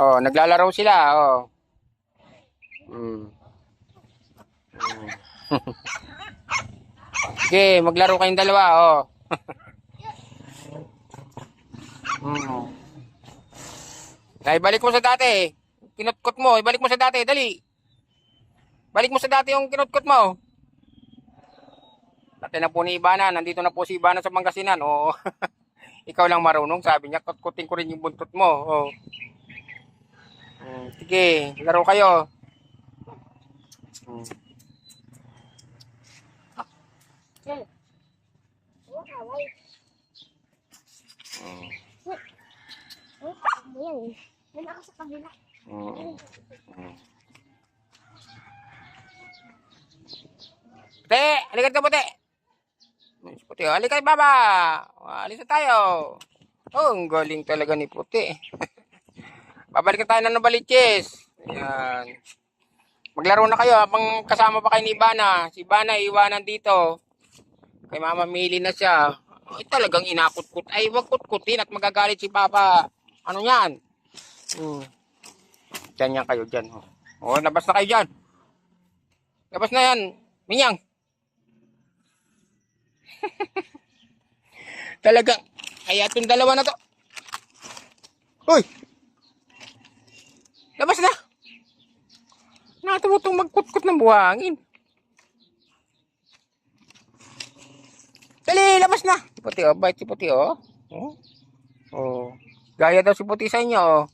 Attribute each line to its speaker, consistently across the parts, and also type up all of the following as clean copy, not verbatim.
Speaker 1: Oh, naglalaro sila. Oh. Mm. Mm. Sige, maglaro kayong dalawa. Oh. Mm. Ay, balik mo sa dati. Kinutkot mo. Ibalik mo sa dati. Dali. Balik mo sa dati yung kinutkot mo. Dati na po ni Ibana. Nandito na po si Ibana sa Pangasinan. Oh. Ikaw lang marunong. Sabi niya, kutkutin ko rin yung buntot mo. Oh. Sige, laro kayo. Mm.
Speaker 2: Ayan. Yan ako sa kabila.
Speaker 1: Mm. Mm. Puti, halika ka puti. Puti, halika kay baba. Alis na tayo. Oh, ang galing talaga ni Puti. Babalik na tayo ng Novaliches. Ayan. Maglaro na kayo habang kasama pa kayo ni Ibana. Si Ibana iwanan dito. Kay Mama Mili na siya. Ay, talagang inakutkut. Ay, wag kutkutin at magagalit si Papa. Ano yan? Diyan yan kayo dyan. Oh, labas na kayo dyan. Labas na yan. Minyang. Talagang, kaya itong dalawa na to. Uy! Labas na. Natutong magkutkut ng buhangin. Dali, labas na. Si Puti, oh. Bait si Puti, oh. Oh. Oh. Gaya daw si Puti sa inyo, oh.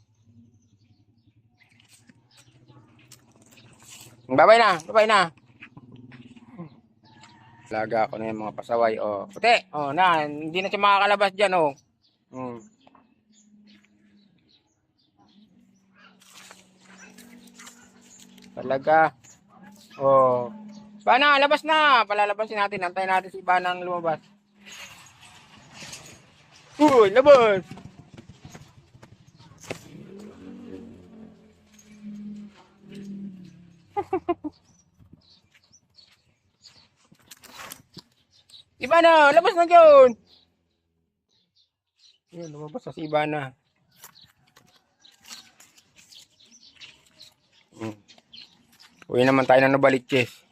Speaker 1: Babay na, babay na. Laga ako na yung mga pasaway, oh. Puti, oh, na, hindi na siya makakalabas dyan, oh. Talaga. Oh. Bana, labas na. Palalabasin natin. Antayin natin si Bana ang lumabas. Uy, labas. Ibana, labas na dyan. Yun, lumabas na si Ibana. Uwi naman tayo ng Novaliches.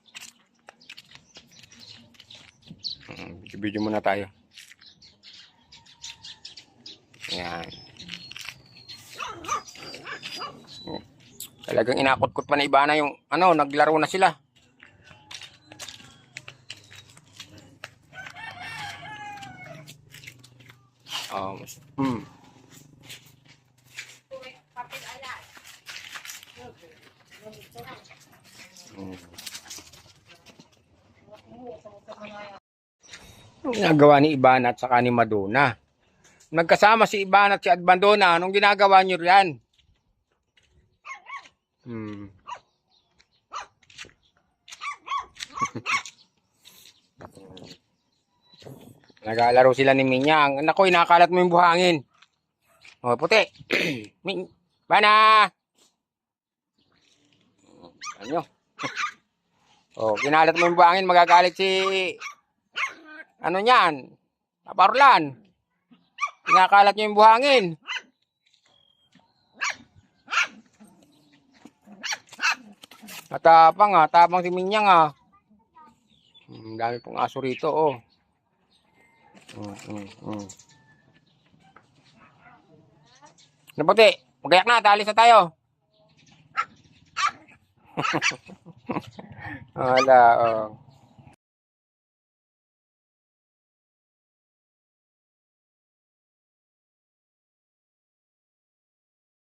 Speaker 1: Video muna tayo. Ayan. Talagang inakutkot pa na Ibana yung ano, naglaro na sila. Anong ginagawa ni Ibana at saka ni Madonna? Nagkasama si Ibana at si Madonna. Anong ginagawa nyo riyan? Naglalaro sila ni Minyang. Naku, inakalat mo yung buhangin. O, Puti. Bana! Ano? O, kinalat mo yung buhangin. Magagalit si... Ano yan? Kaparulan. Kinakalat nyo yung buhangin. Matapang ha. Tapang si Minyang ha. Dami pong aso rito oh. Nabuti. Magayak na. Talis na tayo. Wala oh.